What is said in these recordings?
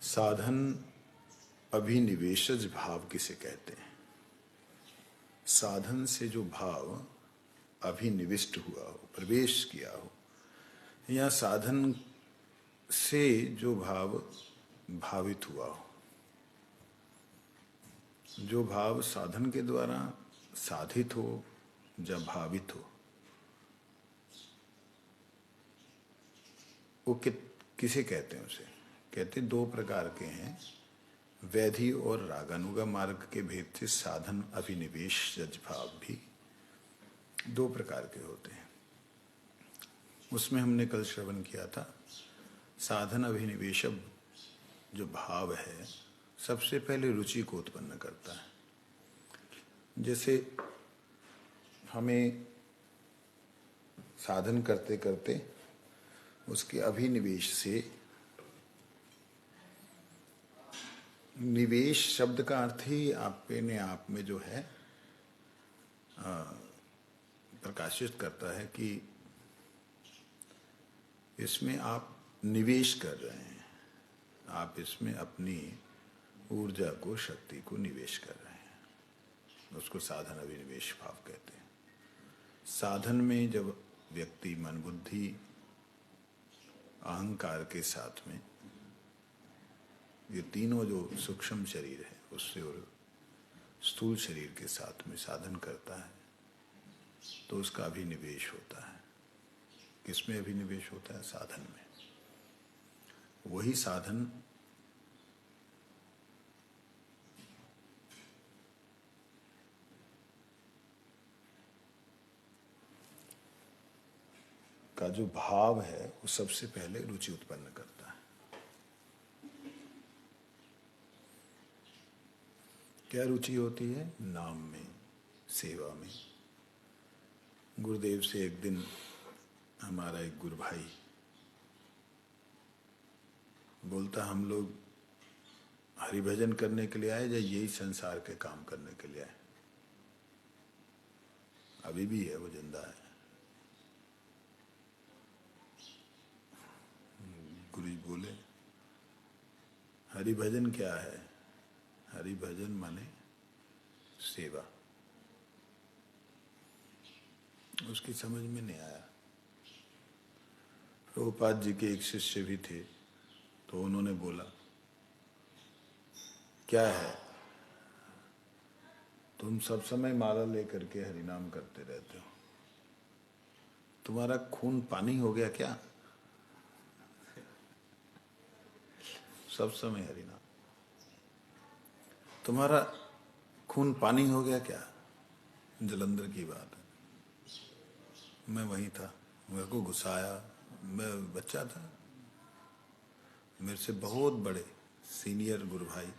साधन अभिनिवेशज भाव किसे कहते हैं? साधन से जो भाव अभिनिविष्ट हुआ हो, प्रवेश किया हो, या साधन से जो भाव भावित हुआ हो, जो भाव साधन के द्वारा साधित हो या भावित हो, वो किसे कहते हैं? उसे कहते दो प्रकार के हैं। वैधि और रागानुगा मार्ग के भेद से साधन अभिनिवेश भाव भी दो प्रकार के होते हैं। उसमें हमने कल श्रवण किया था, साधन अभिनिवेश जो भाव है सबसे पहले रुचि को उत्पन्न करता है। जैसे हमें साधन करते करते उसके अभिनिवेश से, निवेश शब्द का अर्थ ही अपने आप में जो है प्रकाशित करता है कि इसमें आप निवेश कर रहे हैं, आप इसमें अपनी ऊर्जा को, शक्ति को निवेश कर रहे हैं। उसको साधन अभिनिवेश भाव कहते हैं। साधन में जब व्यक्ति मन, बुद्धि, अहंकार के साथ में ये तीनों जो सूक्ष्म शरीर है उससे और स्थूल शरीर के साथ में साधन करता है तो उसका अभिनिवेश होता है। किसमें अभिनिवेश होता है? साधन में। वही साधन का जो भाव है वो सबसे पहले रुचि उत्पन्न करता है। क्या रुचि होती है? नाम में, सेवा में। गुरुदेव से एक दिन हमारा एक गुरु भाई बोलता, हम लोग हरिभजन करने के लिए आए या यही संसार के काम करने के लिए आए? अभी भी है, वो जिंदा है। गुरु जी बोले, हरिभजन क्या है? हरिभजन माने सेवा। उसकी समझ में नहीं आया। प्रभुपाद जी के एक शिष्य भी थे तो उन्होंने बोला, क्या है? तुम सब समय माला लेकर के हरिनाम करते रहते हो, तुम्हारा खून पानी हो गया क्या? सब समय हरिनाम, तुम्हारा खून पानी हो गया क्या? जलंधर की बात है। मैं वहीं था, मेरे को गुस्सा आया। मैं बच्चा था, मेरे से बहुत बड़े सीनियर गुरु भाई,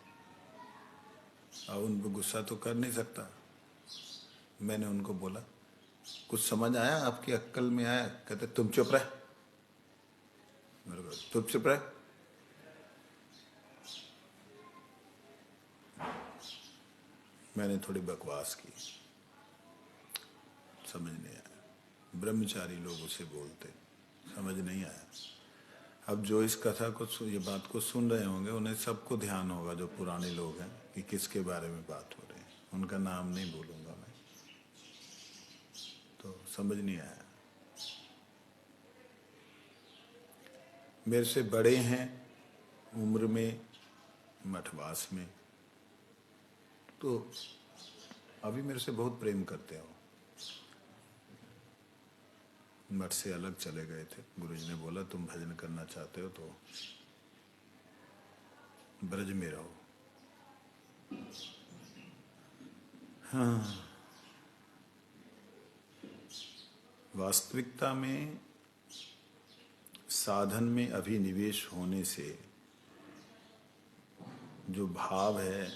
और उन पर गुस्सा तो कर नहीं सकता। मैंने उनको बोला, कुछ समझ आया? आपकी अक्ल में आया? कहते तुम चुप रह। मेरे को तुम चुप रह। मैंने थोड़ी बकवास की, समझ नहीं आया। ब्रह्मचारी लोग उसे बोलते, समझ नहीं आया। अब जो इस कथा को, ये बात को सुन रहे होंगे, उन्हें सबको ध्यान होगा, जो पुराने लोग हैं, कि किसके बारे में बात हो रही है। उनका नाम नहीं बोलूंगा मैं, तो समझ नहीं आया। मेरे से बड़े हैं उम्र में, मठवास में, तो अभी मेरे से बहुत प्रेम करते हो। मठ से अलग चले गए थे। गुरुजी ने बोला, तुम भजन करना चाहते हो तो ब्रज में रहो। हाँ, वास्तविकता में साधन में अभिनिवेश होने से जो भाव है,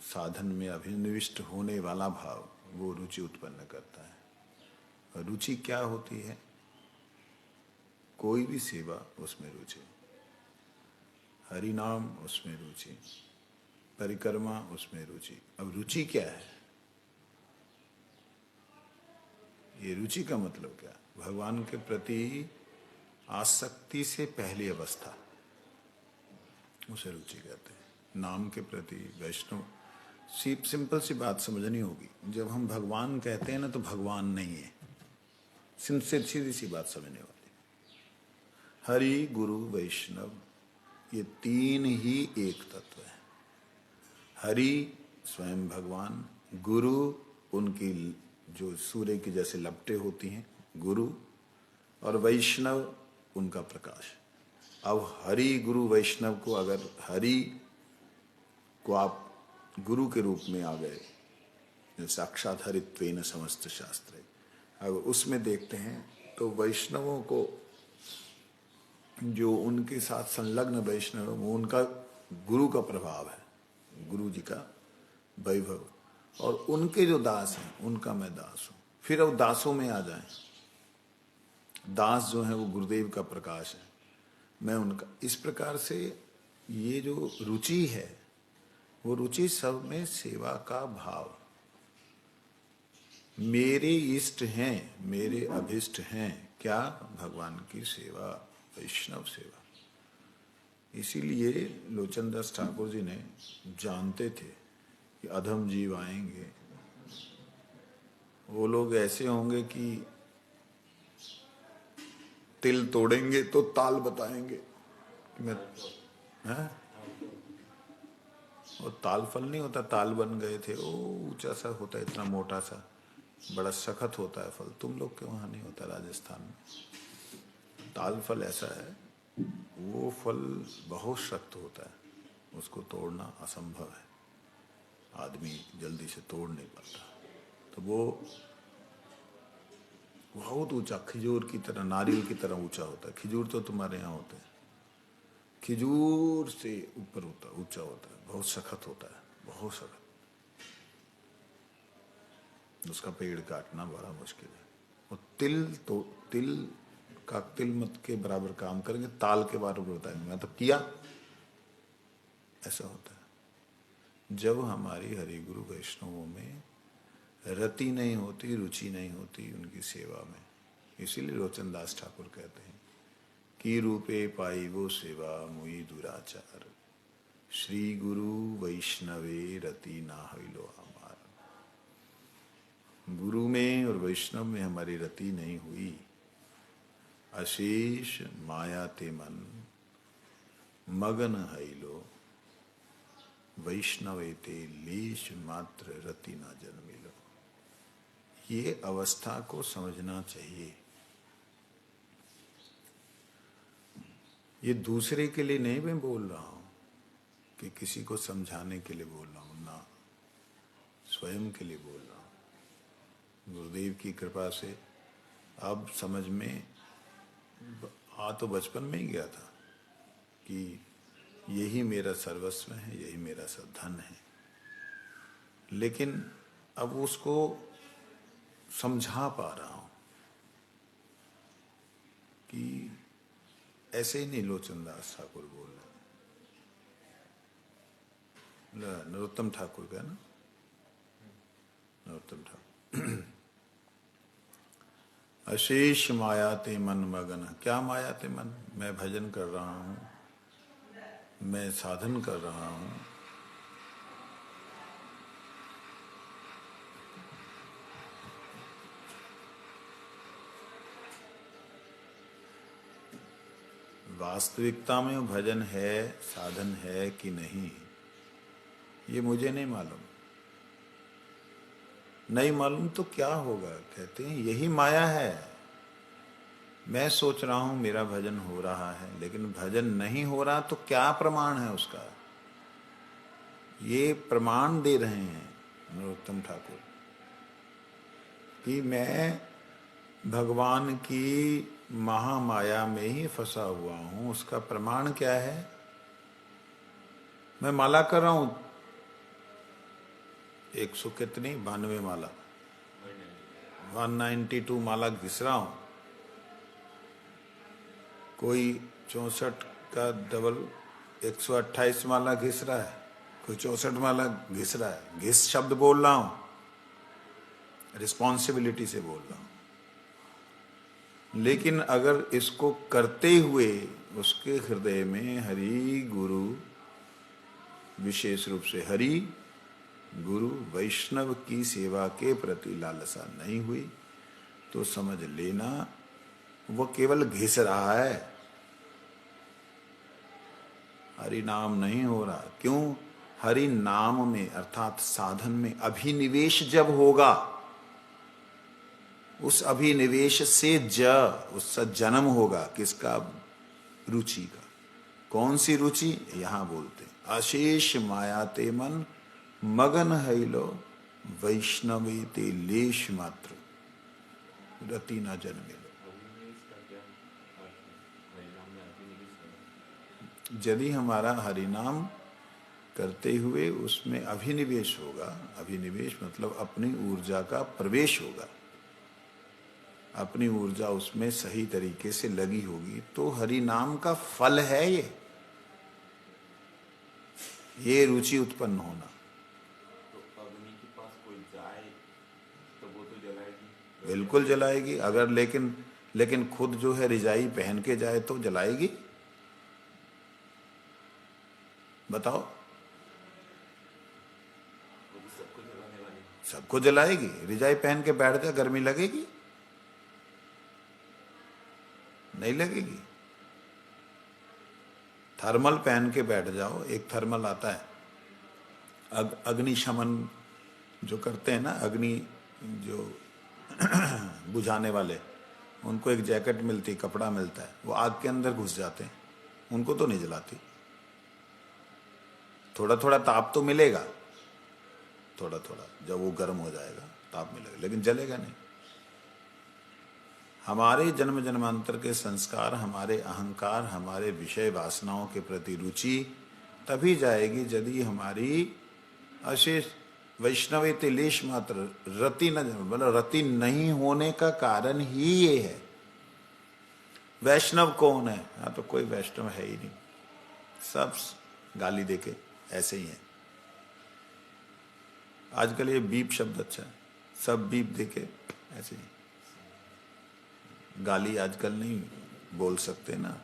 साधन में अभिनिविष्ट होने वाला भाव, वो रुचि उत्पन्न करता है। और रुचि क्या होती है? कोई भी सेवा, उसमें रुचि। हरिनाम, उसमें रुचि। परिक्रमा, उसमें रुचि। अब रुचि क्या है? ये रुचि का मतलब क्या? भगवान के प्रति आसक्ति से पहली अवस्था। उसे रुचि कहते हैं। नाम के प्रति वैष्णव, सिंपल सी बात समझनी होगी। जब हम भगवान कहते हैं ना तो भगवान नहीं है, सीधी सी बात समझने वाली। हरि गुरु वैष्णव ये तीन ही एक तत्व है। हरि स्वयं भगवान, गुरु उनकी जो सूर्य की जैसे लपटें होती हैं गुरु, और वैष्णव उनका प्रकाश। अब हरि गुरु वैष्णव को, अगर हरि को आप गुरु के रूप में आ गए, साक्षात हरित्वेन समस्त शास्त्र, अगर उसमें देखते हैं तो वैष्णवों को, जो उनके साथ संलग्न वैष्णव, वो उनका गुरु का प्रभाव है, गुरु जी का वैभव, और उनके जो दास हैं उनका मैं दास हूं। फिर अब दासों में आ जाएं, दास जो है वो गुरुदेव का प्रकाश है, मैं उनका। इस प्रकार से ये जो रुचि है, वो रुचि सब में सेवा का भाव। मेरे इष्ट हैं, मेरे अभिष्ट हैं क्या? भगवान की सेवा, वैष्णव सेवा। इसीलिए लोचनदास ठाकुर जी ने जानते थे कि अधम जीव आएंगे, वो लोग ऐसे होंगे कि तिल तोड़ेंगे तो ताल बताएंगे। मैं है? वो ताल फल नहीं होता, ताल बन गए थे, वो ऊंचा सा होता है, इतना मोटा सा, बड़ा सख्त होता है फल। तुम लोग के वहाँ नहीं होता, राजस्थान में। ताल फल ऐसा है, वो फल बहुत सख्त होता है, उसको तोड़ना असंभव है, आदमी जल्दी से तोड़ नहीं पाता। तो वो बहुत ऊंचा, खिजूर की तरह, नारियल की तरह ऊंचा होता है। खिजूर तो तुम्हारे यहाँ होते हैं, खिजूर से ऊपर होता, ऊंचा होता है, बहुत सख्त होता है, बहुत सख्त। उसका पेड़ काटना बड़ा मुश्किल है। और तिल का तिल मत के बराबर काम करेंगे, ताल के बराबर बताएंगे, मैं तो किया। ऐसा होता है जब हमारी हरि गुरु वैष्णवों में रति नहीं होती, रुचि नहीं होती उनकी सेवा में। इसीलिए लोचनदास ठाकुर कहते हैं कि रूपे पाई वो सेवा मुई दुराचार, श्री गुरु वैष्णवे रति ना हईलो हमार। गुरु में और वैष्णव में हमारी रति नहीं हुई, अशेष माया ते मन मगन हईलो, वैष्णवे ते लेश मात्र रति ना जन्मिलो। ये अवस्था को समझना चाहिए। ये दूसरे के लिए नहीं मैं बोल रहा हूं कि किसी को समझाने के लिए बोल रहा हूं, ना, स्वयं के लिए बोल रहा हूं। गुरुदेव की कृपा से अब समझ में आ, तो बचपन में ही गया था कि यही मेरा सर्वस्व है, यही मेरा सब धन है। लेकिन अब उसको समझा पा रहा हूं कि ऐसे ही नहीं लोचनदास ठाकुर बोल रहे, नरोत्तम ठाकुर का ना, नरोत्तम ठाकुर। अशेष माया ते मन मगन। क्या माया ते मन? मैं भजन कर रहा हूं, मैं साधन कर रहा हूं, वास्तविकता में भजन है, साधन है कि नहीं, ये मुझे नहीं मालूम। नहीं मालूम तो क्या होगा? कहते हैं यही माया है। मैं सोच रहा हूं मेरा भजन हो रहा है, लेकिन भजन नहीं हो रहा, तो क्या प्रमाण है उसका? ये प्रमाण दे रहे हैं नरोत्तम ठाकुर कि मैं भगवान की महामाया में ही फंसा हुआ हूं। उसका प्रमाण क्या है? मैं माला कर रहा हूं, 100 कितनी, 92 माला, 192 माला घिस रहा हूं। कोई 64 का डबल 128 माला घिस रहा है, कोई 64 माला घिस रहा है। घिस शब्द बोल रहा हूं, रिस्पॉन्सिबिलिटी से बोल रहा हूं। लेकिन अगर इसको करते हुए उसके हृदय में हरि गुरु विशेष रूप से हरि, गुरु, वैष्णव की सेवा के प्रति लालसा नहीं हुई तो समझ लेना वो केवल घिस रहा है, हरि नाम नहीं हो रहा। क्यों? हरि नाम में अर्थात साधन में अभिनिवेश जब होगा, उस अभिनिवेश से उसका जन्म होगा। किसका? रुचि का। कौन सी रुचि? यहां बोलते अशेष माया ते मन मगन हैलो वैष्णवे ते लेश मात्र रति न जन्मे। यदि हमारा हरिनाम करते हुए उसमें अभिनिवेश होगा, अभिनिवेश मतलब अपनी ऊर्जा का प्रवेश होगा, अपनी ऊर्जा उसमें सही तरीके से लगी होगी, तो हरि नाम का फल है ये रुचि उत्पन्न होना। तो अग्नि के पास कोई जाए तो वो तो जलाएगी। बिल्कुल जलाएगी। अगर लेकिन खुद जो है रिजाई पहन के जाए तो जलाएगी? बताओ। सबको जलाने वाली। सबको जलाएगी। रिजाई पहन के बैठ जाए, गर्मी लगेगी? नहीं लगेगी। थर्मल पहन के बैठ जाओ, एक थर्मल आता है अग्निशमन जो करते हैं ना, अग्नि जो बुझाने वाले, उनको एक जैकेट मिलती, कपड़ा मिलता है, वो आग के अंदर घुस जाते हैं, उनको तो नहीं जलाती। थोड़ा थोड़ा ताप तो मिलेगा, थोड़ा थोड़ा, जब वो गर्म हो जाएगा ताप मिलेगा, लेकिन जलेगा नहीं। हमारे जन्म जन्मांतर के संस्कार, हमारे अहंकार, हमारे विषय वासनाओं के प्रति रुचि तभी जाएगी यदि हमारी अशेष वैष्णवे ते लेश मात्र रति न, मतलब रति नहीं होने का कारण ही ये है। वैष्णव कौन है? हाँ, तो कोई वैष्णव है ही नहीं, सब गाली देके ऐसे ही है। आजकल ये बीप शब्द अच्छा है, सब बीप देके ऐसे ही। गाली आजकल नहीं बोल सकते ना,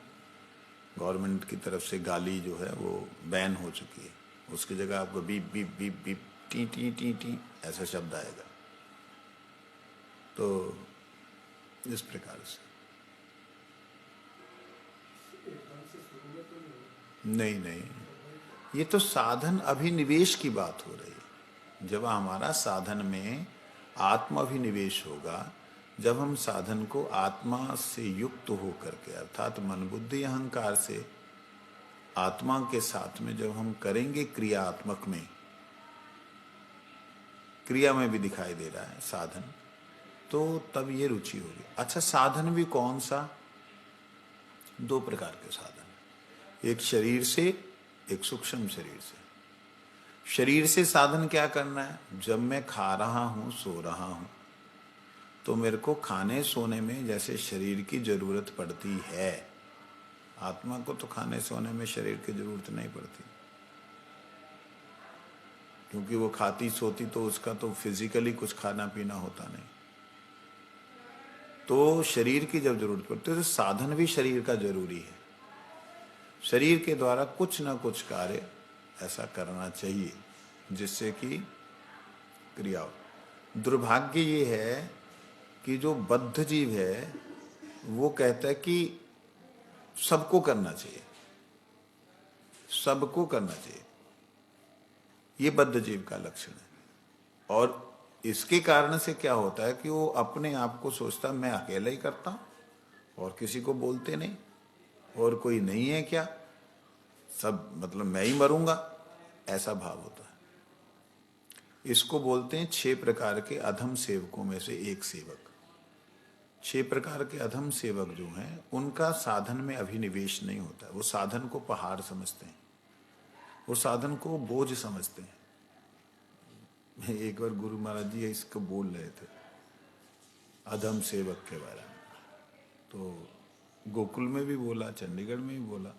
गवर्नमेंट की तरफ से गाली जो है वो बैन हो चुकी है। उसकी जगह आपको beep beep beep beep T T T T ऐसा शब्द आएगा। तो इस प्रकार से नहीं, ये तो साधन अभिनिवेश की बात हो रही है। जब हमारा साधन में आत्म अभिनिवेश होगा, जब हम साधन को आत्मा से युक्त होकर के अर्थात मन बुद्धि अहंकार से आत्मा के साथ में जब हम करेंगे, क्रियात्मक में, क्रिया में भी दिखाई दे रहा है साधन, तो तब ये रुचि होगी। अच्छा, साधन भी कौन सा? दो प्रकार के साधन, एक शरीर से, एक सूक्ष्म शरीर से। शरीर से साधन क्या करना है? जब मैं खा रहा हूं, सो रहा हूं, तो मेरे को खाने सोने में जैसे शरीर की जरूरत पड़ती है, आत्मा को तो खाने सोने में शरीर की जरूरत नहीं पड़ती, क्योंकि वो खाती सोती तो उसका तो फिजिकली कुछ खाना पीना होता नहीं। तो शरीर की जब जरूरत पड़ती है तो साधन भी शरीर का जरूरी है। शरीर के द्वारा कुछ ना कुछ कार्य ऐसा करना चाहिए जिससे कि क्रिया हो। दुर्भाग्य ये है कि जो बद्ध जीव है वो कहता है कि सबको करना चाहिए, सबको करना चाहिए। ये बद्ध जीव का लक्षण है। और इसके कारण से क्या होता है कि वो अपने आप को सोचता मैं अकेला ही करता हूं और किसी को बोलते नहीं, और कोई नहीं है क्या, सब मतलब मैं ही मरूंगा, ऐसा भाव होता है। इसको बोलते हैं 6 प्रकार के अधम सेवकों में से एक सेवक। 6 प्रकार के अधम सेवक जो हैं उनका साधन में अभिनिवेश नहीं होता है। वो साधन को पहाड़ समझते हैं, वो साधन को बोझ समझते हैं। एक बार गुरु महाराज जी इसको बोल रहे थे अधम सेवक के बारे में, तो गोकुल में भी बोला, चंडीगढ़ में भी बोला।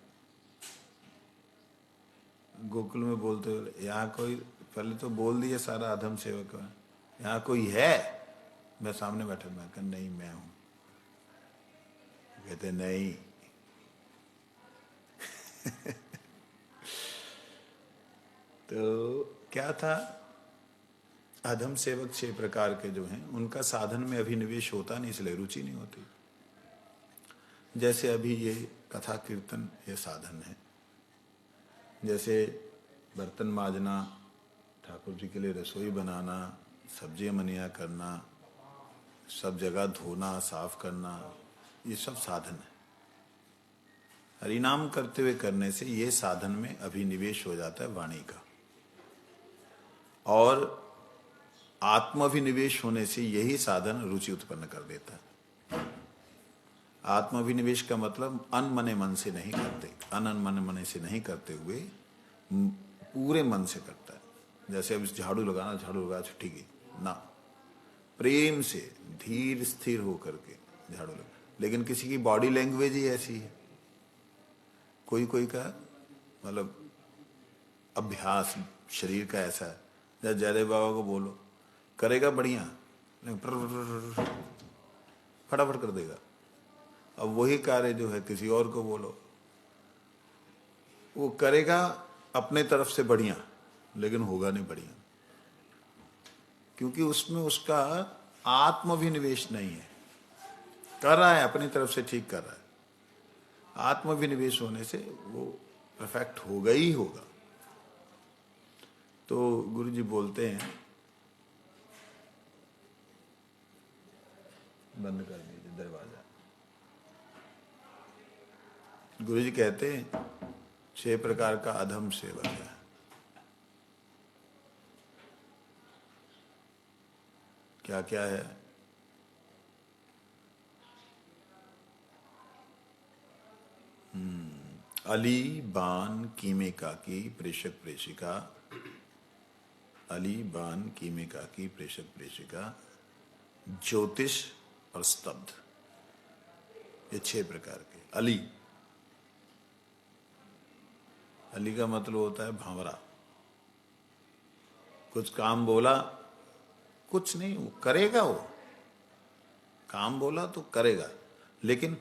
गोकुल में बोलते हुए यहाँ कोई, पहले तो बोल दिया सारा अधम सेवक, यहाँ कोई है? मैं सामने बैठा, मैं कहा नहीं मैं हूं। कहते नहीं क्या था, अधम सेवक 6 प्रकार के जो हैं उनका साधन में अभिनिवेश होता नहीं, इसलिए रुचि नहीं होती। जैसे अभी ये कथा कीर्तन ये साधन है, जैसे बर्तन माजना, ठाकुर जी के लिए रसोई बनाना, सब्जियां मनिया करना, सब जगह धोना साफ करना, ये सब साधन है। हरिनाम करते हुए करने से ये साधन में अभिनिवेश हो जाता है वाणी का, और आत्माभिनिवेश होने से यही साधन रुचि उत्पन्न कर देता है। आत्माभिनिवेश का मतलब अनमने मन से नहीं करते, अनमने मन से नहीं करते हुए पूरे मन से करता है। जैसे अब झाड़ू लगाना, झाड़ू लगा छुट्टी की ना, प्रेम से धीर स्थिर होकर के झाड़ू लगा। लेकिन किसी की बॉडी लैंग्वेज ही ऐसी है, कोई कोई का मतलब अभ्यास शरीर का ऐसा है। जब जयदेव बाबा को बोलो करेगा बढ़िया, फटाफट कर देगा। अब वही कार्य जो है किसी और को बोलो, वो करेगा अपने तरफ से बढ़िया, लेकिन होगा नहीं बढ़िया, क्योंकि उसमें उसका आत्माभिनिवेश नहीं है। कर रहा है अपनी तरफ से, ठीक कर रहा है, आत्माभिनिवेश होने से वो परफेक्ट होगा ही होगा। तो गुरु जी बोलते हैं, बंद कर दीजिए दरवाजा। गुरु जी कहते हैं 6 प्रकार का अधम सेवक है। क्या क्या है? अली, बान, कीमे काकी, प्रेषक प्रेषिका। अली, बान, कीमे काकी, प्रेषक प्रेषिका, ज्योतिष और स्तब्ध, ये 6 प्रकार के। अली, अली का मतलब होता है भांवरा। कुछ काम बोला, कुछ नहीं, वो करेगा, वो काम बोला तो करेगा, लेकिन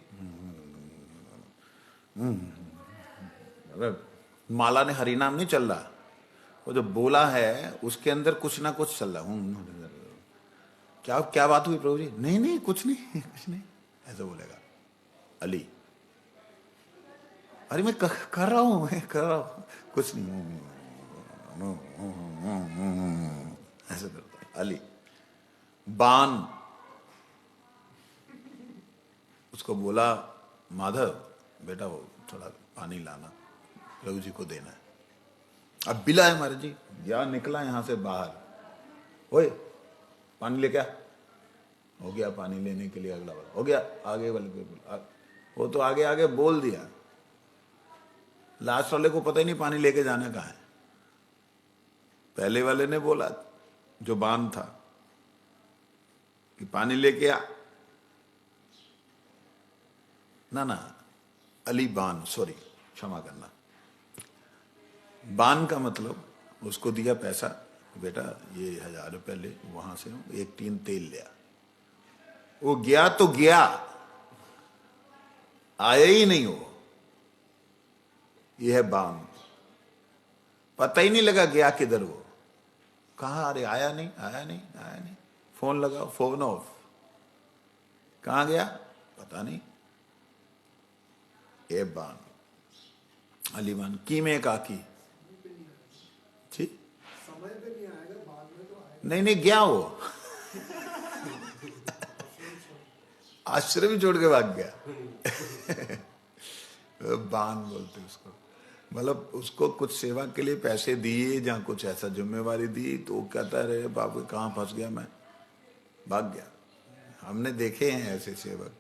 माला ने हरिनाम नहीं चल रहा, वो जो बोला है उसके अंदर कुछ ना कुछ चल रहा। क्या क्या बात हुई प्रभु जी? नहीं नहीं कुछ नहीं कुछ नहीं, ऐसा बोलेगा अली। अरे मैं कर रहा हूं, मैं कर रहा हूं, कुछ नहीं, ऐसा करता है अली। बान, उसको बोला माधव बेटा वो थोड़ा पानी लाना, प्रभु जी को देना है। अब बिला है महाराज जी, या निकला यहां से बाहर, ओए पानी ले क्या? हो गया पानी लेने के लिए, अगला वाला हो गया, आगे वाले पे बोल, वो तो आगे आगे बोल दिया, लास्ट वाले को पता ही नहीं पानी लेके जाना कहाँ है। पहले वाले ने बोला जो बान था कि पानी लेके आ, ना ना अली बान, सॉरी क्षमा करना, बान का मतलब उसको दिया पैसा, बेटा ये 1000 रुपये ले, वहां से 1 टीन तेल लिया। वो गया तो गया, आया ही नहीं वो, ये है बान। पता ही नहीं लगा गया किधर, वो कहा, अरे आया नहीं आया नहीं आया नहीं, फोन लगाओ, फोन ऑफ, कहां गया पता नहीं, ये बान, अली बान। कीमे काकी, ठीक समय पे नहीं आएगा, बाद में तो आएगा। नहीं नहीं गया वो आश्रम छोड़ के भाग गया बान बोलते उसको, मतलब उसको कुछ सेवा के लिए पैसे दिए, जहां कुछ ऐसा जिम्मेवारी दी, तो वो कहता रहे बाबू कहाँ फंस गया मैं, भाग गया। हमने देखे हैं ऐसे सेवक,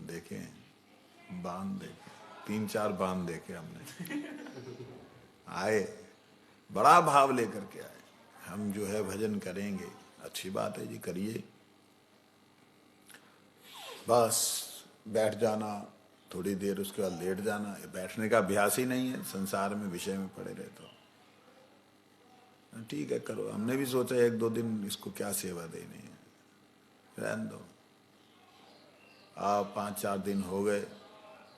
देखे हैं, बान देखे, 3-4 बान देखे हमने। आए बड़ा भाव लेकर के आए, हम जो है भजन करेंगे, अच्छी बात है जी करिए, बस बैठ जाना, थोड़ी देर उसके बाद लेट जाना, बैठने का अभ्यास ही नहीं है, संसार में विषय में पड़े रहते हो। ठीक है करो, हमने भी सोचा 1-2 दिन इसको क्या सेवा देनी है, रहने दो। आप 5-4 दिन हो गए,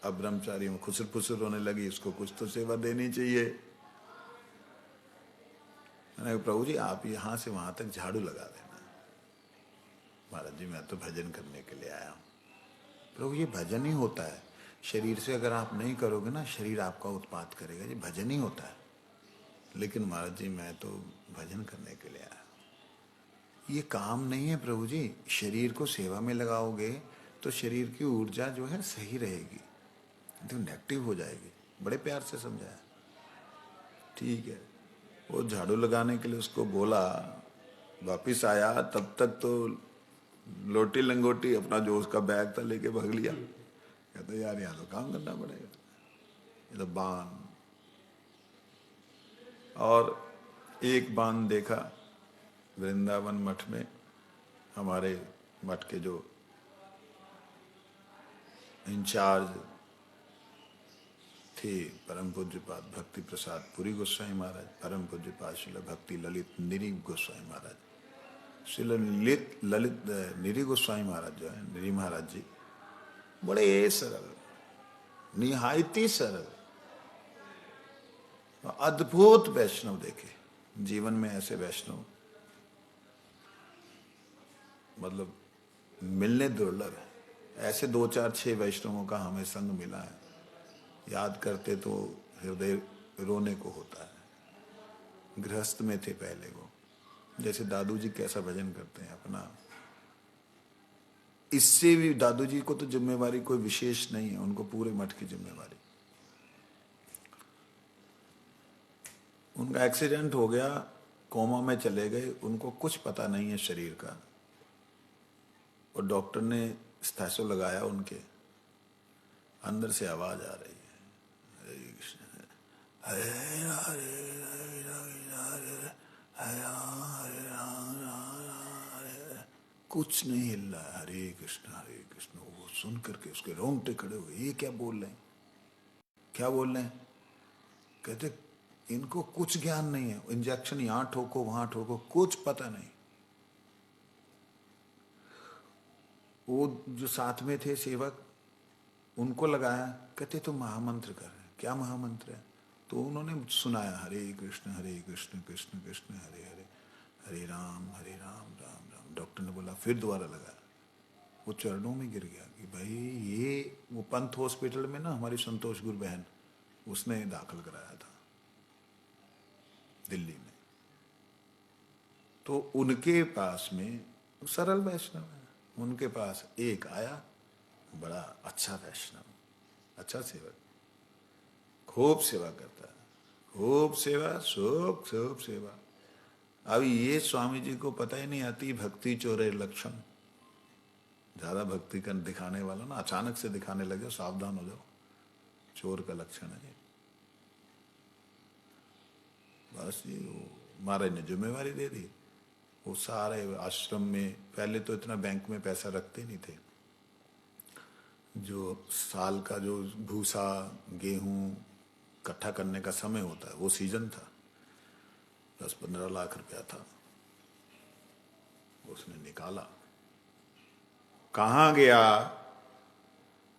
अब ब्रह्मचारी में खुसर फुसर होने लगी, इसको कुछ तो सेवा देनी चाहिए। मैंने कहा, प्रभु जी आप यहाँ से वहां तक झाड़ू लगा देना। महाराज जी मैं तो भजन करने के लिए आया हूँ। प्रभु ये भजन ही होता है, शरीर से अगर आप नहीं करोगे ना शरीर आपका उत्पात करेगा, ये भजन ही होता है। लेकिन महाराज जी मैं तो भजन करने के लिए आया हूँ। ये काम नहीं है प्रभु जी, शरीर को सेवा में लगाओगे तो शरीर की ऊर्जा जो है सही रहेगी, तो नेगेटिव हो जाएगी। बड़े प्यार से समझाया। ठीक है, वो झाड़ू लगाने के लिए उसको बोला, वापिस आया तब तक तो लोटी लंगोटी अपना जो उसका बैग था लेके भाग लिया। कहता यार यहाँ तो काम करना पड़ेगा, ये तो बाण। और एक बाण देखा वृंदावन मठ में, हमारे मठ के जो इंचार्ज थे परम पूज्यपाद भक्ति प्रसाद पुरी गोस्वामी महाराज, परम पूज्यपाद श्रील भक्ति ललित निरी गोस्वामी महाराज, श्रील ललित निरी गोस्वामी महाराज जो है, निरी महाराज जी बड़े सरल, निहायती सरल, अद्भुत वैष्णव देखे जीवन में। ऐसे वैष्णव मतलब मिलने दुर्लभ है। ऐसे 2 4 6 वैष्णवों का हमें संग मिला है, याद करते तो हृदय रोने को होता है। गृहस्थ में थे पहले वो, जैसे दादू जी कैसा भजन करते हैं अपना, इससे भी दादू जी को तो जिम्मेवारी कोई विशेष नहीं है, उनको पूरे मठ की जिम्मेवारी। उनका एक्सीडेंट हो गया, कोमा में चले गए, उनको कुछ पता नहीं है शरीर का, और डॉक्टर ने स्टैसो लगाया, उनके अंदर से आवाज आ रही है, हरे कृष्ण हरे हरे हरे हरे हरे, कुछ नहीं हिल रहा है, हरे कृष्ण। वो सुन करके उसके रोंगटे खड़े हुए, ये क्या बोल रहे हैं, क्या बोल रहे हैं? कहते इनको कुछ ज्ञान नहीं है, इंजेक्शन यहां ठोको वहां ठोको, कुछ पता नहीं। वो जो साथ में थे सेवक, उनको लगाया, कहते तो महामंत्र कर रहे हैं। क्या महामंत्र है? तो उन्होंने सुनाया, हरे कृष्ण कृष्ण कृष्ण हरे हरे, हरे राम राम राम। डॉक्टर ने बोला फिर दोबारा लगाया, वो चरणों में गिर गया कि भाई ये, वो पंथ हॉस्पिटल में ना हमारी संतोष गुरु बहन, उसने दाखिल कराया था दिल्ली में। तो उनके पास में सरल वैष्णव है, उनके पास एक आया बड़ा अच्छा वैष्णव, अच्छा सेवक, खूब सेवा करता है, खूब सेवा, खूब सेवा। अब ये स्वामी जी को पता ही नहीं आती भक्ति चोरे लक्षण। ज्यादा भक्ति कर दिखाने वाला ना अचानक से दिखाने लगे, सावधान हो जाओ, चोर का लक्षण है ये। बस ये महाराज ने जिम्मेवारी दे दी। वो सारे आश्रम में, पहले तो इतना बैंक में पैसा रखते नहीं थे, जो साल का जो भूसा गेहूं इकट्ठा करने का समय होता है, वो सीजन था, 10-15 लाख रुपया था, उसने निकाला। कहाँ गया,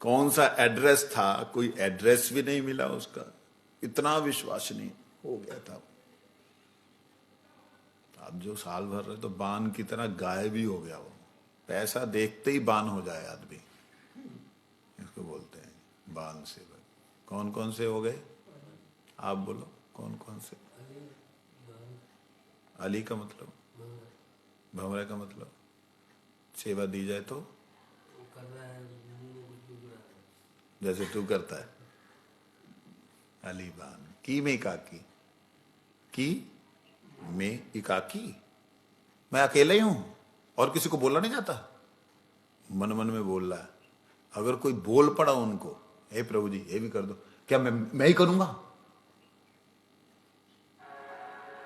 कौन सा एड्रेस था, कोई एड्रेस भी नहीं मिला उसका, इतना विश्वसनीय हो गया था। अब जो साल भर रहे तो बान की तरह गायब भी हो गया, वो पैसा देखते ही बान हो जाए आदमी, इसको बोलते हैं बान सेवक। कौन कौन से हो गए आप बोलो, कौन कौन से? अली का मतलब, भंवरे का मतलब, सेवा दी जाए तो जैसे तू करता है, अली बान की में एकाकी, की में एकाकी, मैं अकेला ही हूं और किसी को बोलना नहीं जाता, मन मन में बोल रहा है। अगर कोई बोल पड़ा उनको, हे प्रभु जी ये भी कर दो, क्या मैं ही करूंगा?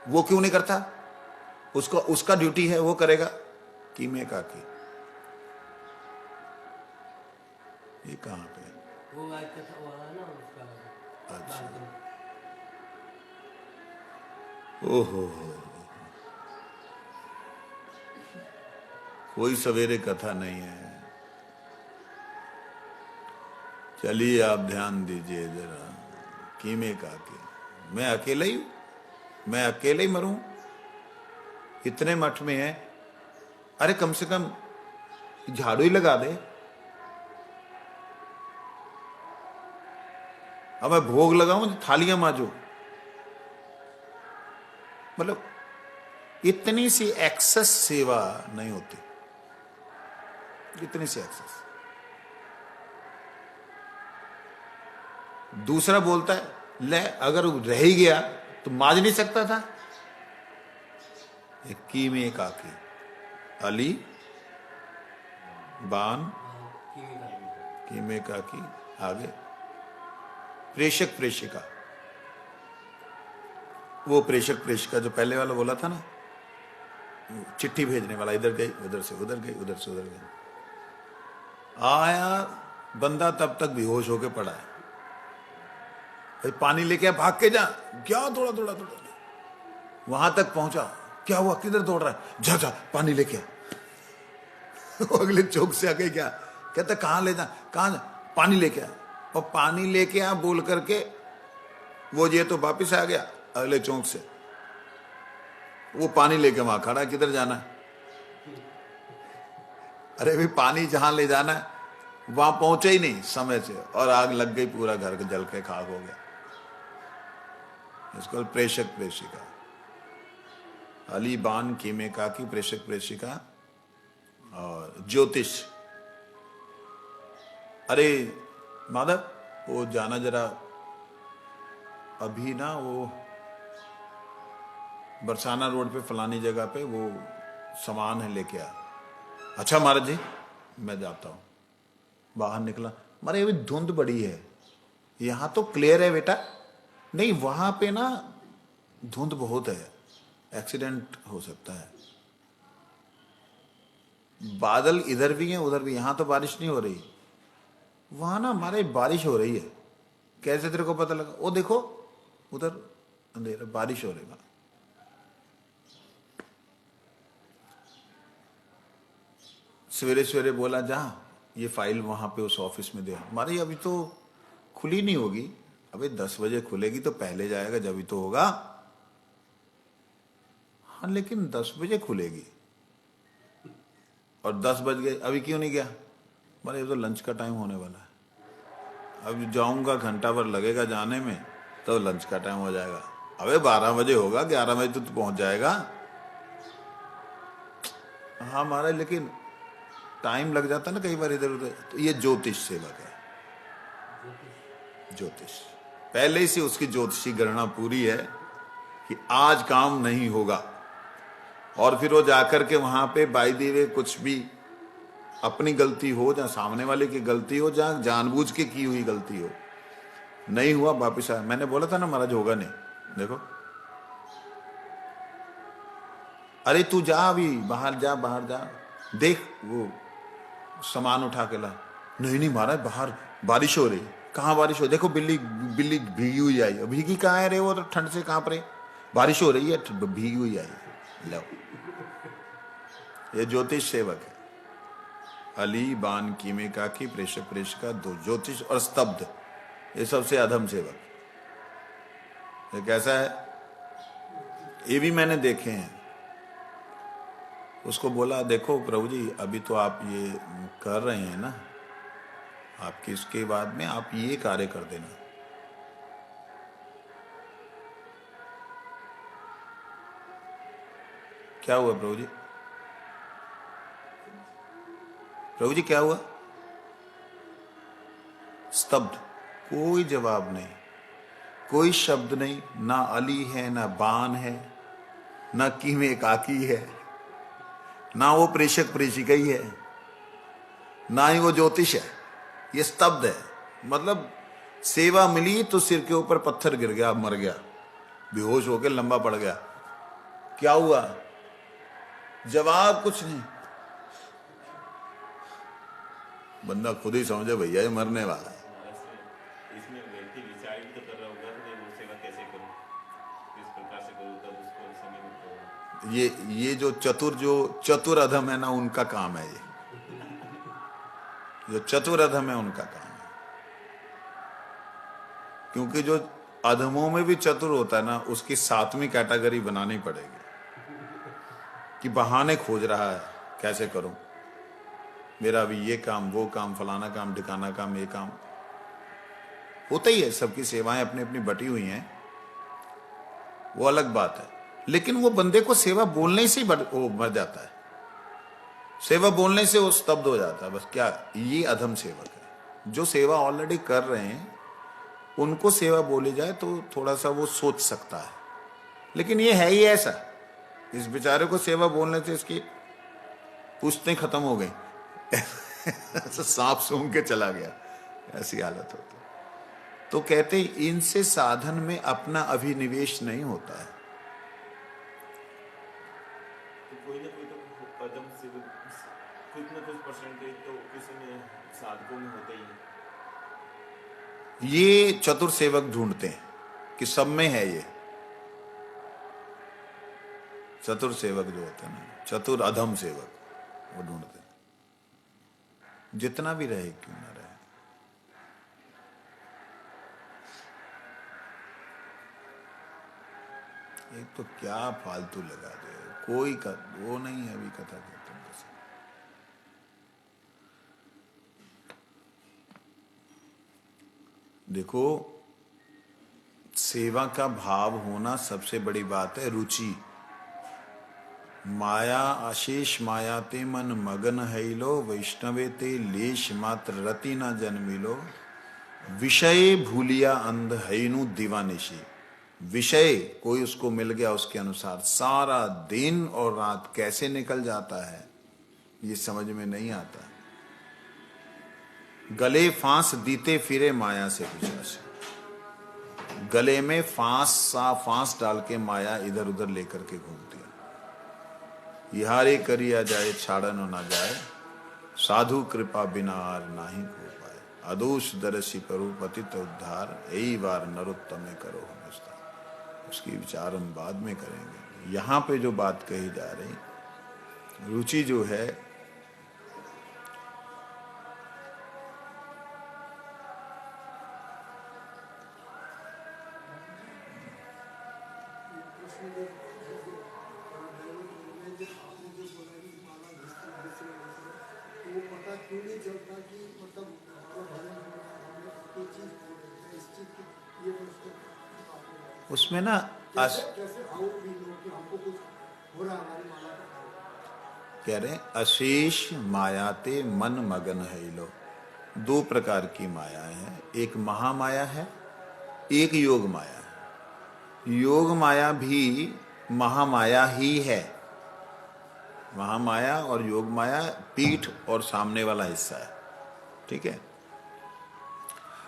वो क्यों नहीं करता? उसका ड्यूटी है, वो करेगा। कि में एकाकी, ये कहां पे है? वो आज कथा वाला ना उसका। अच्छा, ओहो, कोई सवेरे कथा नहीं है। चलिए आप ध्यान दीजिए जरा, कीमे का के मैं अकेला ही मरूं, इतने मठ में है, अरे कम से कम झाड़ू ही लगा दे। अब मैं भोग लगाऊं तो थालियां मांजो। मतलब इतनी सी एक्सेस सेवा नहीं होती, इतनी सी एक्सेस। दूसरा बोलता है, ले अगर रह ही गया तो मांज नहीं सकता था। की में काकी, अली बान की में काकी, आगे प्रेषक प्रेषिका। वो प्रेषक प्रेषिका जो पहले वाला बोला था ना, चिट्ठी भेजने वाला, इधर गई उधर से उधर गई, उधर से उधर गई। आया बंदा तब तक बेहोश होके पड़ा है। भाई पानी लेके भाग के जा, क्या दौड़ा दौड़ा दौड़ा, वहां तक पहुंचा, क्या हुआ, किधर दौड़ रहा है, जा जा पानी लेके आ। अगले चौक से आके क्या कहता, कहां ले जा, कहां जा, पानी लेके आ। और पानी लेके आ बोल करके वो ये तो वापिस आ गया अगले चौक से। वो पानी लेके वहां खड़ा, किधर जाना है? अरे भाई पानी जहां ले जाना है वहां पहुंचे ही नहीं समय से, और आग लग गई, पूरा घर जल के खाक हो गया। इसको प्रेषक प्रेषिका, अली बान कीमे का की प्रेषक प्रेषिका। और ज्योतिष, अरे माधव वो जाना जरा, अभी ना वो बरसाना रोड पे फलानी जगह पे वो सामान है, लेके आ। अच्छा महाराज जी मैं जाता हूं। बाहर निकला, मारे अभी धुंध बड़ी है, यहां तो क्लियर है बेटा। नहीं वहां पे ना धुंध बहुत है, एक्सीडेंट हो सकता है। बादल इधर भी हैं उधर भी, यहां तो बारिश नहीं हो रही, वहां ना हमारे बारिश हो रही है। कैसे तेरे को पता लगा? वो देखो उधर अंधेरा, बारिश हो रही है। सवेरे सवेरे बोला जा ये फाइल वहां पे उस ऑफिस में दे। हमारी अभी तो खुली नहीं होगी, अबे 10 बजे खुलेगी तो पहले जाएगा जब ही तो होगा। हाँ लेकिन 10 बजे खुलेगी और 10 बज गए, अभी क्यों नहीं गया? मारे तो लंच का टाइम होने वाला है, अब जाऊंगा घंटा भर लगेगा जाने में, तो लंच का टाइम हो जाएगा। अबे 12 बजे होगा, 11 बजे तो तू पहुंच जाएगा। हाँ महाराज लेकिन टाइम लग जाता ना कई बार इधर उधर। तो ये ज्योतिष सेवक है, ज्योतिष पहले से उसकी ज्योतिषी गणना पूरी है कि आज काम नहीं होगा, और फिर वो जाकर के वहां पे बाई दी वे कुछ भी अपनी गलती हो, जहां सामने वाले की गलती हो, जहां जानबूझ के की हुई गलती हो, नहीं हुआ वापिस आया। मैंने बोला था ना महाराज होगा नहीं, देखो अरे तू जा अभी बाहर जा, बाहर जा, देख वो सामान उठा के ला। नहीं नहीं महाराज बाहर बारिश हो रही। कहाँ बारिश हो? देखो बिल्ली बिल्ली भीगी हुई आई। भीगी कहाँ है रे, वो तो ठंड से कांप रही, बारिश हो रही है, भीगी हुई आई। लो ये ज्योतिष सेवक है। अली बान कीमे का की प्रेषक प्रेषिका, दो ज्योतिष और स्तब्ध, ये सबसे अधम सेवक। ये कैसा है? ये भी मैंने देखे हैं। उसको बोला देखो प्रभु जी अभी तो आप ये कर रहे हैं ना, आपकी इसके बाद में आप ये कार्य कर देना। क्या हुआ प्रभु जी? प्रभु जी क्या हुआ? स्तब्ध, कोई जवाब नहीं, कोई शब्द नहीं, ना अली है ना बान है ना कीमे काकी है, ना वो प्रेषक प्रेषिका ही है, ना ही वो ज्योतिष है। ये स्तब्ध है। मतलब सेवा मिली तो सिर के ऊपर पत्थर गिर गया, मर गया, बेहोश होकर लंबा पड़ गया। क्या हुआ? जवाब कुछ नहीं। बंदा खुद ही समझे भैया ये मरने वाला है। इसमें व्यक्ति विचार भी तो कर रहा होगा कि वो सेवा कैसे करूं, किस प्रकार से करूं, तब उसको समय मिलता होगा। ये जो चतुर अधम है ना, उनका काम है ये। जो चतुर अधम है उनका काम है, क्योंकि जो अधमों में भी चतुर होता है ना, उसकी 7वीं कैटेगरी बनानी पड़ेगी। कि बहाने खोज रहा है कैसे करूं, मेरा अभी ये काम, वो काम, फलाना काम, ढिकाना काम, ये काम होता ही है। सबकी सेवाएं अपनी अपनी बटी हुई हैं, वो अलग बात है। लेकिन वो बंदे को सेवा बोलने से ही वो मर जाता है, सेवा बोलने से वो स्तब्ध हो जाता है। बस क्या, ये अधम सेवक है। जो सेवा ऑलरेडी कर रहे हैं उनको सेवा बोली जाए तो थोड़ा सा वो सोच सकता है, लेकिन ये है ही ऐसा। इस बेचारे को सेवा बोलने से इसकी पूछते खत्म हो गई सांप सूंघ के चला गया, ऐसी हालत होती। तो कहते इनसे साधन में अपना अभिनिवेश नहीं होता है। तो कोई ना कोई तो पदम से कुछ ना कुछ परसेंटेज तो किसी में साधकों में होता ही है। ये चतुर सेवक ढूंढते हैं कि सब में है ये चतुर सेवक जो होते हैं ना, चतुर अधम सेवक, वो ढूंढते हैं, जितना भी रहे क्यों ना रहे। एक तो क्या फालतू लगा दे, कोई वो नहीं है अभी कथा कहते हैं। देखो, सेवा का भाव होना सबसे बड़ी बात है। रुचि, माया आशीष माया ते मन मगन हैलो, वैष्णवे ते लेश मात्र रति न जन्मिलो, विषय भूलिया अंध हैनु दीवानिशी। विषय कोई उसको मिल गया, उसके अनुसार सारा दिन और रात कैसे निकल जाता है ये समझ में नहीं आता। गले फांस दीते फिरे माया से पिशाच, गले में फांस डाल के माया इधर उधर लेकर के घूमती है। इहारे करिया जाए छाड़न ना जाए, साधु कृपा बिना आर नाही हो पाए, अदोष दरसी परु पतित उद्धार, यही बार नरोत्तम करो हमेशा। उसकी विचार हम बाद में करेंगे। यहां पे जो बात कही जा रही, रुचि जो है, क्यों नहीं चलता कि मतलब भजन हमने कोई चीज इस चीज की ये उसमें ना कैसे आउट भी लो कि हमको कुछ हो रहा हमारी माला का। कह रहे अशेष मायाते मन मगन है लो। दो प्रकार की मायाएं हैं, एक महामाया है, एक योग माया है। योग माया भी महामाया ही है। महामाया और योग माया पीठ और सामने वाला हिस्सा है, ठीक है।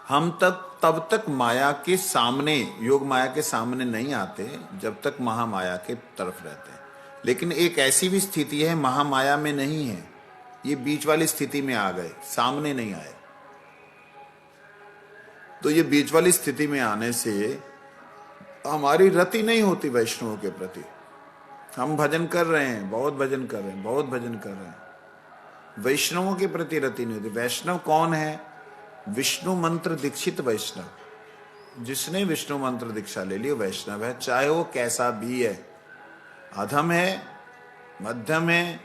हम तब तक माया के सामने, योग माया के सामने नहीं आते जब तक महामाया के तरफ रहते हैं। लेकिन एक ऐसी भी स्थिति है महामाया में नहीं है, ये बीच वाली स्थिति में आ गए, सामने नहीं आए। तो ये बीच वाली स्थिति में आने से हमारी रति नहीं होती वैष्णवों के प्रति। हम भजन कर रहे हैं, बहुत भजन कर रहे हैं, बहुत भजन कर रहे हैं, वैष्णवों के प्रति रति नहीं होती। वैष्णव कौन है? विष्णु मंत्र दीक्षित वैष्णव। जिसने विष्णु मंत्र दीक्षा ले ली वैष्णव है, चाहे वो कैसा भी है, अधम है, मध्यम है,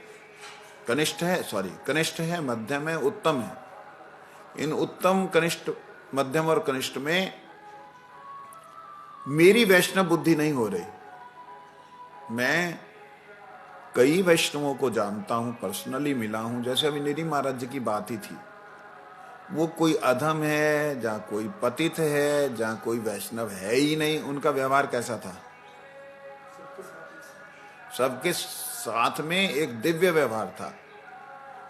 कनिष्ठ है, मध्यम है, उत्तम है। इन उत्तम, कनिष्ठ, मध्यम और कनिष्ठ में मेरी वैष्णव बुद्धि नहीं हो रही। मैं कई वैष्णवों को जानता हूं, पर्सनली मिला हूं। जैसे अभी निधि महाराज जी की बात ही थी, वो कोई अधम है, जहां कोई पतित है, जहां कोई वैष्णव है ही नहीं। उनका व्यवहार कैसा था? सबके साथ में एक दिव्य व्यवहार था।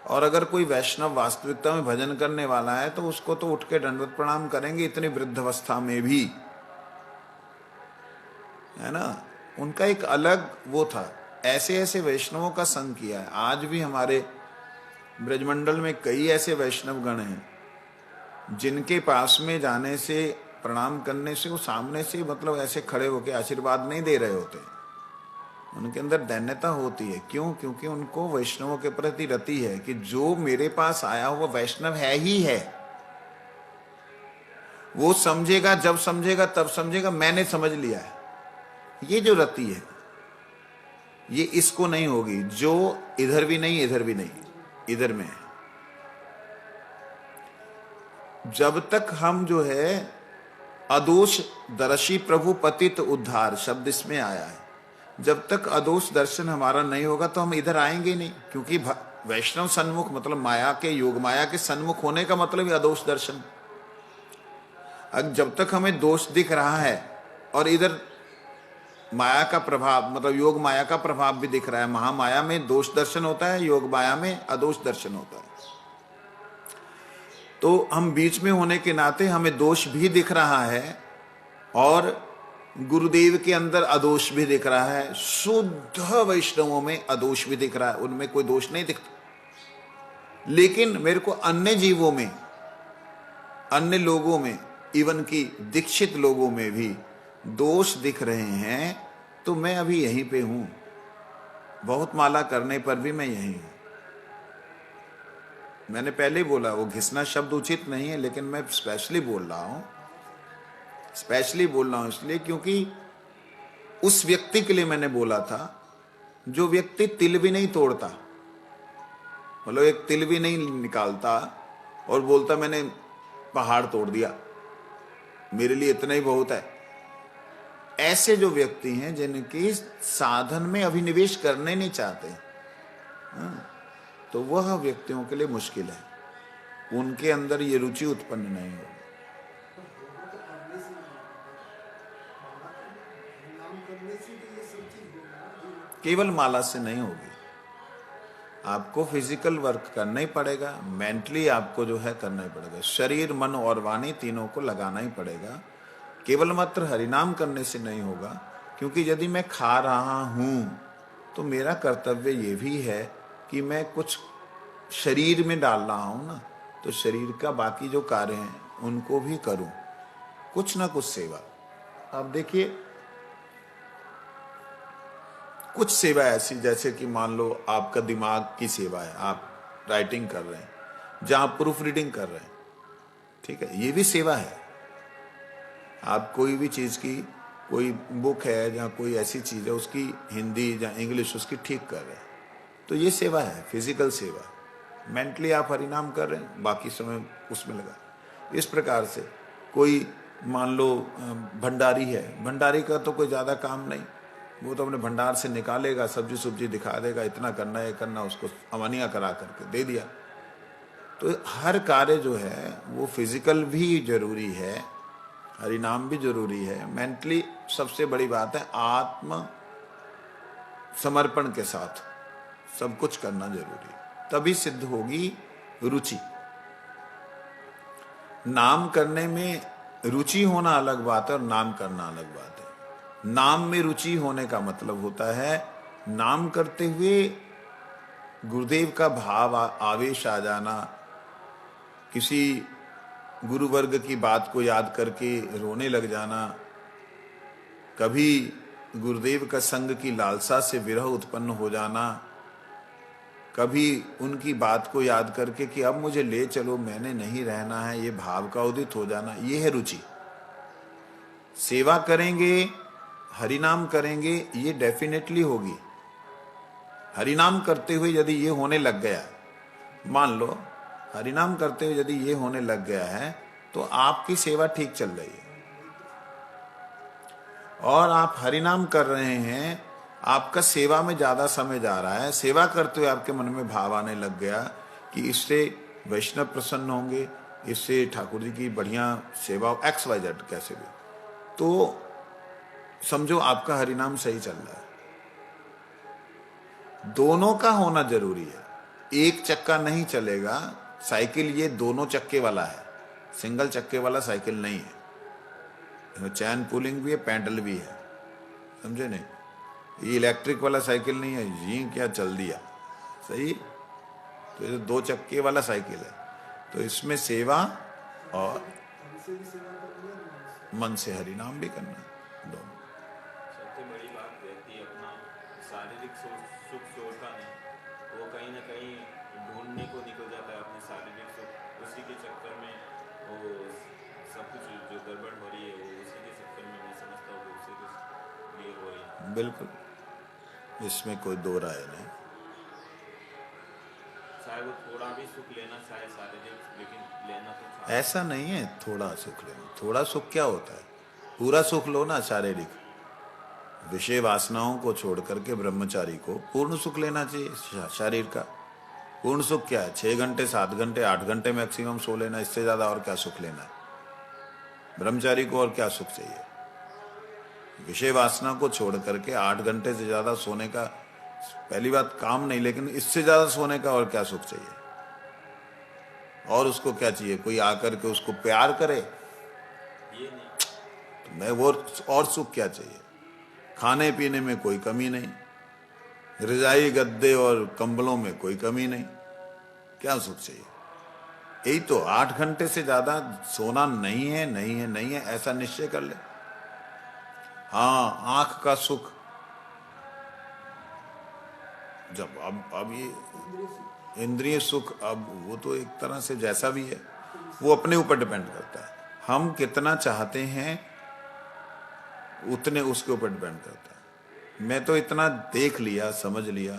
और अगर कोई वैष्णव वास्तविकता में भजन करने वाला है तो उसको तो उठ के दंडवत प्रणाम करेंगे, इतनी वृद्धावस्था में भी, है ना। उनका एक अलग वो था। ऐसे ऐसे वैष्णवों का संग किया है। आज भी हमारे ब्रजमंडल में कई ऐसे वैष्णव गण हैं जिनके पास में जाने से, प्रणाम करने से, वो सामने से मतलब ऐसे खड़े होकर आशीर्वाद नहीं दे रहे होते। उनके अंदर दैन्यता होती है। क्यों? क्योंकि उनको वैष्णवों के प्रति रति है कि जो मेरे पास आया हो वो वैष्णव है ही है। वो समझेगा, जब समझेगा तब समझेगा मैंने समझ लिया है। ये जो रति है, ये इसको नहीं होगी जो इधर भी नहीं, इधर भी नहीं, इधर में है। जब तक हम जो है अदोष दर्शी प्रभु पतित उद्धार शब्द इसमें आया है, जब तक अदोष दर्शन हमारा नहीं होगा तो हम इधर आएंगे नहीं, क्योंकि वैष्णव सन्मुख मतलब माया के, योग माया के सन्मुख होने का मतलब ही अदोष दर्शन। जब तक हमें दोष दिख रहा है और इधर माया का प्रभाव मतलब योग माया का प्रभाव भी दिख रहा है, महामाया में दोष दर्शन होता है, योग माया में अदोष दर्शन होता है, तो हम बीच में होने के नाते हमें दोष भी दिख रहा है और गुरुदेव के अंदर अदोष भी दिख रहा है, शुद्ध वैष्णवों में अदोष भी दिख रहा है, उनमें कोई दोष नहीं दिखता। लेकिन मेरे को अन्य जीवों में, अन्य लोगों में, इवन की दीक्षित लोगों में भी दोष दिख रहे हैं, तो मैं अभी यहीं पे हूं, बहुत माला करने पर भी मैं यहीं हूं। मैंने पहले बोला वो घिसना शब्द उचित नहीं है, लेकिन मैं स्पेशली बोल रहा हूं, स्पेशली बोल रहा हूं इसलिए क्योंकि उस व्यक्ति के लिए मैंने बोला था जो व्यक्ति तिल भी नहीं तोड़ता, मतलब एक तिल भी नहीं निकालता और बोलता मैंने पहाड़ तोड़ दिया, मेरे लिए इतना ही बहुत है। ऐसे जो व्यक्ति हैं जिनके साधन में अभिनिवेश करने नहीं चाहते, तो वह व्यक्तियों के लिए मुश्किल है, उनके अंदर ये रुचि उत्पन्न नहीं होगी। केवल माला से नहीं होगी, आपको फिजिकल वर्क करना ही पड़ेगा, मेंटली आपको जो है करना ही पड़ेगा, शरीर मन और वाणी तीनों को लगाना ही पड़ेगा। केवल मात्र हरिनाम करने से नहीं होगा, क्योंकि यदि मैं खा रहा हूं तो मेरा कर्तव्य ये भी है कि मैं कुछ शरीर में डाल रहा हूं ना, तो शरीर का बाकी जो कार्य हैं उनको भी करूं, कुछ ना कुछ सेवा। अब देखिए कुछ सेवा ऐसी, जैसे कि मान लो आपका दिमाग की सेवा है, आप राइटिंग कर रहे हैं, जहां प्रूफ रीडिंग कर रहे हैं, ठीक है, ये भी सेवा है। आप कोई भी चीज की कोई बुक है जहाँ कोई ऐसी चीज है उसकी हिंदी या इंग्लिश उसकी ठीक कर रहे हैं, तो ये सेवा है, फिजिकल सेवा। मेंटली आप हरिनाम कर रहे हैं, बाकी समय उसमें लगा। इस प्रकार से कोई मान लो भंडारी है, भंडारी का तो कोई ज्यादा काम नहीं, वो तो अपने भंडार से निकालेगा, सब्जी सुब्जी दिखा देगा, इतना करना है करना, उसको अमानिया करा करके दे दिया। तो हर कार्य जो है वो फिजिकल भी जरूरी है, हरिनाम भी जरूरी है, मेंटली सबसे बड़ी बात है आत्म समर्पण के साथ सब कुछ करना जरूरी, तभी सिद्ध होगी रुचि। नाम करने में रुचि होना अलग बात है और नाम करना अलग बात है। नाम में रुचि होने का मतलब होता है नाम करते हुए गुरुदेव का भाव आवेश आ जाना, किसी गुरु वर्ग की बात को याद करके रोने लग जाना, कभी गुरुदेव का संग की लालसा से विरह उत्पन्न हो जाना, कभी उनकी बात को याद करके कि अब मुझे ले चलो, मैंने नहीं रहना है, ये भाव का उदित हो जाना, ये है रुचि। सेवा करेंगे, हरिनाम करेंगे, ये डेफिनेटली होगी। हरिनाम करते हुए यदि ये होने लग गया, मान लो हरिनाम करते हुए यदि ये होने लग गया है, तो आपकी सेवा ठीक चल रही है। और आप हरिनाम कर रहे हैं, आपका सेवा में ज्यादा समय जा रहा है, सेवा करते हुए आपके मन में भाव आने लग गया कि इससे वैष्णव प्रसन्न होंगे, इससे ठाकुर जी की बढ़िया सेवा XYZ कैसे भी, तो समझो आपका हरिनाम सही चल रहा है। दोनों का होना जरूरी है, एक चक्का नहीं चलेगा। साइकिल ये दोनों चक्के वाला है, सिंगल चक्के वाला साइकिल नहीं है। चैन पुलिंग भी है, पैडल भी है, समझे नहीं? ये इलेक्ट्रिक वाला साइकिल नहीं है, ये क्या चल दिया सही, तो ये दो चक्के वाला साइकिल है। तो इसमें सेवा और मन से हरिनाम भी करना, दोनों। सबसे बड़ी बात रहती है अपना शारीरिक सुख छोड़ता नहीं, वो कहीं ना कहीं ढूंढने को निकल जाता है अपने शारीरिक सुख, उसी के चक्कर में वो सब कुछ जो गड़बड़ हो रही है वो उसी के चक्कर में मैं समझता हूँ कि उसी के लिए हो रही है। बिल्कुल। इसमें कोई दो राय नहीं। चाहे वो थोड़ा भी सुख लेना चाहे शारीरिक, लेकिन लेना तो चाहे। ऐसा नहीं है थोड़ा सुख लेना, थोड़ा सुख क्या होता है, पूरा सुख लो ना शारीरिक। विषय वासनाओं को छोड़ करके ब्रह्मचारी को पूर्ण सुख लेना चाहिए शरीर का। पूर्ण सुख क्या है, 6 घंटे 7 घंटे 8 घंटे मैक्सिमम सो लेना, इससे ज्यादा और क्या सुख लेना है ब्रह्मचारी को, और क्या सुख चाहिए। विषय वासना को छोड़ करके 8 घंटे से ज्यादा सोने का पहली बात काम नहीं, लेकिन इससे ज्यादा सोने का और क्या सुख चाहिए। और उसको क्या चाहिए, कोई आकर के उसको प्यार करे, ये नहीं। तो मैं वो और सुख क्या चाहिए। खाने पीने में कोई कमी नहीं, रजाई गद्दे और कंबलों में कोई कमी नहीं, क्या सुख चाहिए। यही तो 8 घंटे से ज्यादा सोना नहीं है, नहीं है, नहीं है, ऐसा निश्चय कर ले। हाँ, आंख का सुख, जब अब ये इंद्रिय सुख, अब वो तो एक तरह से जैसा भी है वो अपने ऊपर डिपेंड करता है। हम कितना चाहते हैं उतने उसके ऊपर डिपेंड करता है। मैं तो इतना देख लिया, समझ लिया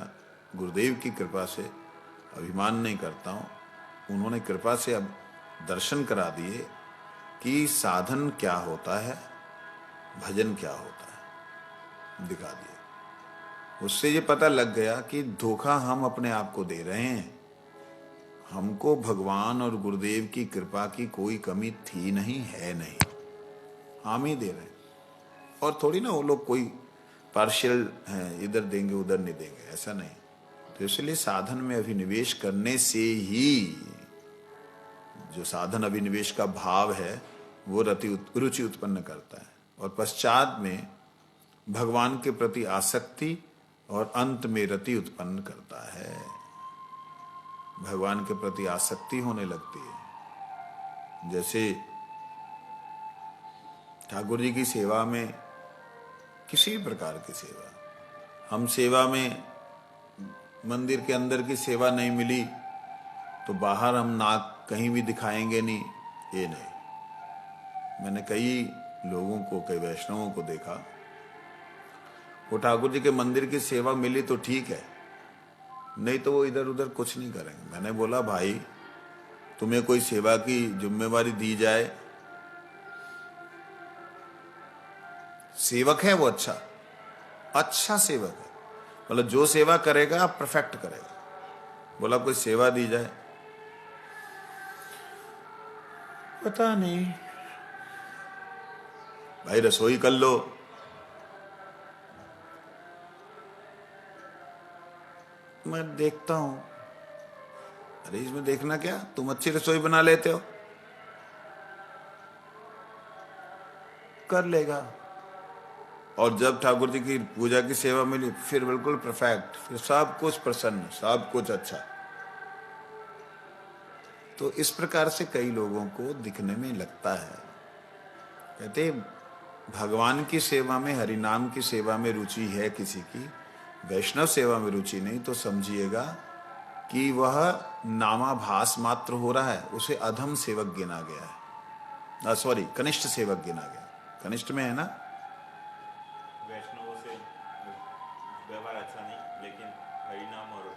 गुरुदेव की कृपा से, अभिमान नहीं करता हूं, उन्होंने कृपा से अब दर्शन करा दिए कि साधन क्या होता है, भजन क्या होता है, दिखा दिया। उससे ये पता लग गया कि धोखा हम अपने आप को दे रहे हैं। हमको भगवान और गुरुदेव की कृपा की कोई कमी थी नहीं, है नहीं, हम ही दे रहे हैं। और थोड़ी ना वो लोग कोई पार्शियल हैं, इधर देंगे उधर नहीं देंगे, ऐसा नहीं। तो इसलिए साधन में अभिनिवेश करने से ही, जो साधन अभिनिवेश का भाव है वो रुचि उत्पन्न करता है, और पश्चात में भगवान के प्रति आसक्ति और अंत में रति उत्पन्न करता है। भगवान के प्रति आसक्ति होने लगती है। जैसे ठाकुर जी की सेवा में, किसी भी प्रकार की सेवा, हम सेवा में मंदिर के अंदर की सेवा नहीं मिली तो बाहर हम नाक कहीं भी दिखाएंगे नहीं, ये नहीं। मैंने कई लोगों को, कई वैष्णवों को देखा, वो ठाकुर जी के मंदिर की सेवा मिली तो ठीक है, नहीं तो वो इधर उधर कुछ नहीं करेंगे। मैंने बोला भाई, तुम्हें कोई सेवा की जिम्मेवारी दी जाए, सेवक है वो अच्छा सेवक है, मतलब जो सेवा करेगा परफेक्ट करेगा। बोला कोई सेवा दी जाए, पता नहीं भाई, रसोई कर लो। मैं देखता हूं, अरे इसमें देखना क्या, तुम अच्छी रसोई बना लेते हो, कर लेगा। और जब ठाकुर जी की पूजा की सेवा मिली, फिर बिल्कुल परफेक्ट, फिर सब कुछ प्रसन्न, सब कुछ अच्छा। तो इस प्रकार से कई लोगों को दिखने में लगता है, कहते भगवान की सेवा में, हरिनाम की सेवा में रुचि है किसी की, वैष्णव सेवा में रुचि नहीं, तो समझिएगा कि वह नामाभास मात्र हो रहा है, उसे अधम सेवक गिना गया है। सॉरी, कनिष्ठ सेवक गिना गया। कनिष्ठ में है ना, वैष्णवों से व्यवहार अच्छा नहीं, लेकिन हरिनाम और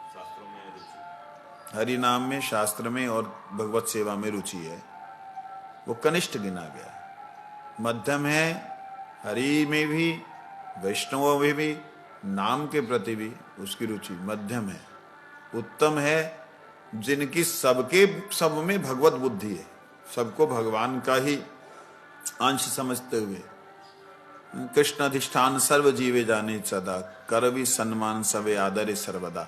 शास्त्रों में रुचि, हरिनाम में, शास्त्र में और भगवत सेवा में रुचि है, वो कनिष्ठ गिना गया। मध्यम है, हरि में भी, वैष्णवों में भी, नाम के प्रति भी उसकी रुचि मध्यम है। उत्तम है जिनकी सब में भगवत बुद्धि है, सबको भगवान का ही अंश समझते हुए, कृष्ण अधिष्ठान सर्व जीवे जाने सदा, करवि सम्मान सवे आदरे सर्वदा,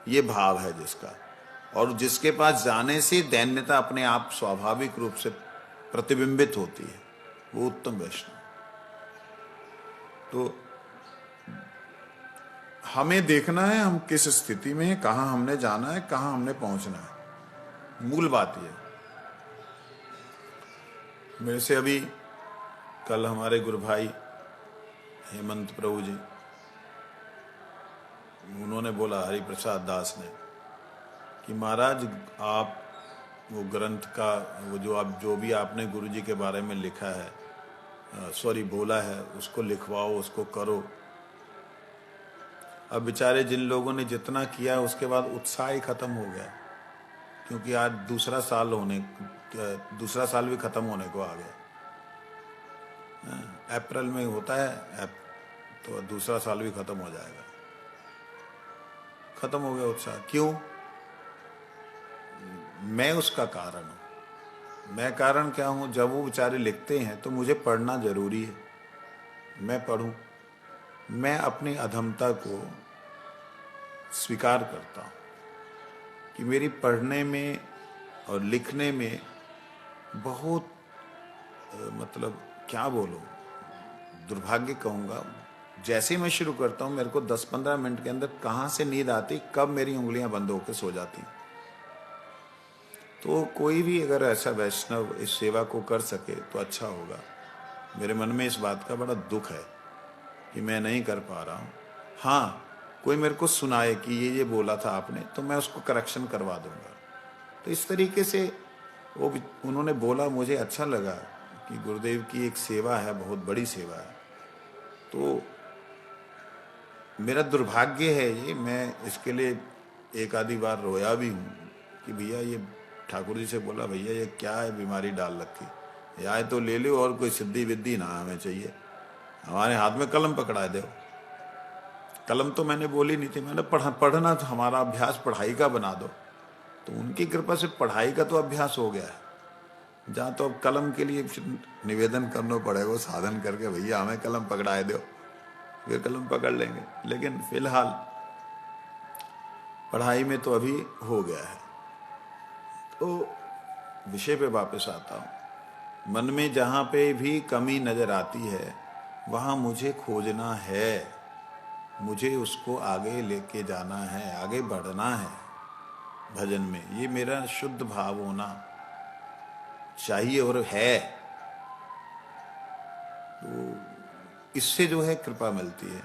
ये भाव है जिसका। और जिसके पास जाने से दैन्यता अपने आप स्वाभाविक रूप से प्रतिबिंबित होती है, वो उत्तम वैष्णव। तो हमें देखना है हम किस स्थिति में हैं, कहां हमने जाना है, कहां हमने पहुंचना है, मूल बात यह। मेरे से अभी कल हमारे गुरु भाई हेमंत प्रभु जी, उन्होंने बोला, हरिप्रसाद दास ने, कि महाराज आप वो ग्रंथ का वो जो भी आपने गुरु जी के बारे में लिखा है, बोला है, उसको लिखवाओ, उसको करो। अब बेचारे जिन लोगों ने जितना किया उसके बाद उत्साह ही खत्म हो गया, क्योंकि आज दूसरा साल भी खत्म होने को आ गया। अप्रैल में होता है तो दूसरा साल भी खत्म हो जाएगा। खत्म हो गया उत्साह। क्यों? मैं उसका कारण हूं। मैं कारण क्या हूं? जब वो बेचारे लिखते हैं तो मुझे पढ़ना जरूरी है, मैं पढ़ूं। मैं अपनी अधमता को स्वीकार करता हूं कि मेरी पढ़ने में और लिखने में बहुत मतलब क्या बोलूं, दुर्भाग्य कहूंगा। जैसे ही मैं शुरू करता हूं मेरे को 10-15 मिनट के अंदर कहां से नींद आती, कब मेरी उंगलियां बंद होकर सो जाती। तो कोई भी अगर ऐसा वैष्णव इस सेवा को कर सके तो अच्छा होगा। मेरे मन में इस बात का बड़ा दुख है कि मैं नहीं कर पा रहा हूँ। हाँ, कोई मेरे को सुनाए कि ये बोला था आपने, तो मैं उसको करेक्शन करवा दूंगा। तो इस तरीके से उन्होंने बोला, मुझे अच्छा लगा कि गुरुदेव की एक सेवा है, बहुत बड़ी सेवा है। तो मेरा दुर्भाग्य है ये, मैं इसके लिए एक आधी बार रोया भी हूँ कि भैया ये ठाकुर जी से बोला, भैया ये क्या है बीमारी डाल रखी, या तो ले लो और कोई सिद्धि विद्धि ना हमें चाहिए, हमारे हाथ में कलम पकड़ा दो। कलम तो मैंने बोली नहीं थी, मैंने पढ़ना तो हमारा अभ्यास पढ़ाई का बना दो। तो उनकी कृपा से पढ़ाई का तो अभ्यास हो गया है। जहाँ तो अब कलम के लिए निवेदन करना पड़ेगा, साधन करके भैया हमें कलम पकड़ाए दो, वे कलम पकड़ लेंगे। लेकिन फिलहाल पढ़ाई में तो अभी हो गया है। तो विषय पे वापस आता हूँ। मन में जहाँ पे भी कमी नजर आती है वहाँ मुझे खोजना है, मुझे उसको आगे लेके जाना है, आगे बढ़ना है भजन में। ये मेरा शुद्ध भाव होना चाहिए और है। तो इससे जो है कृपा मिलती है।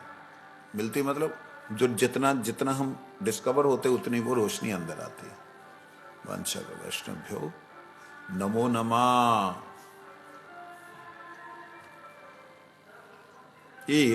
मिलती मतलब जो जितना हम डिस्कवर होते उतनी वो रोशनी अंदर आती है। वंश वैष्णवभ्यो नमो नमः। ये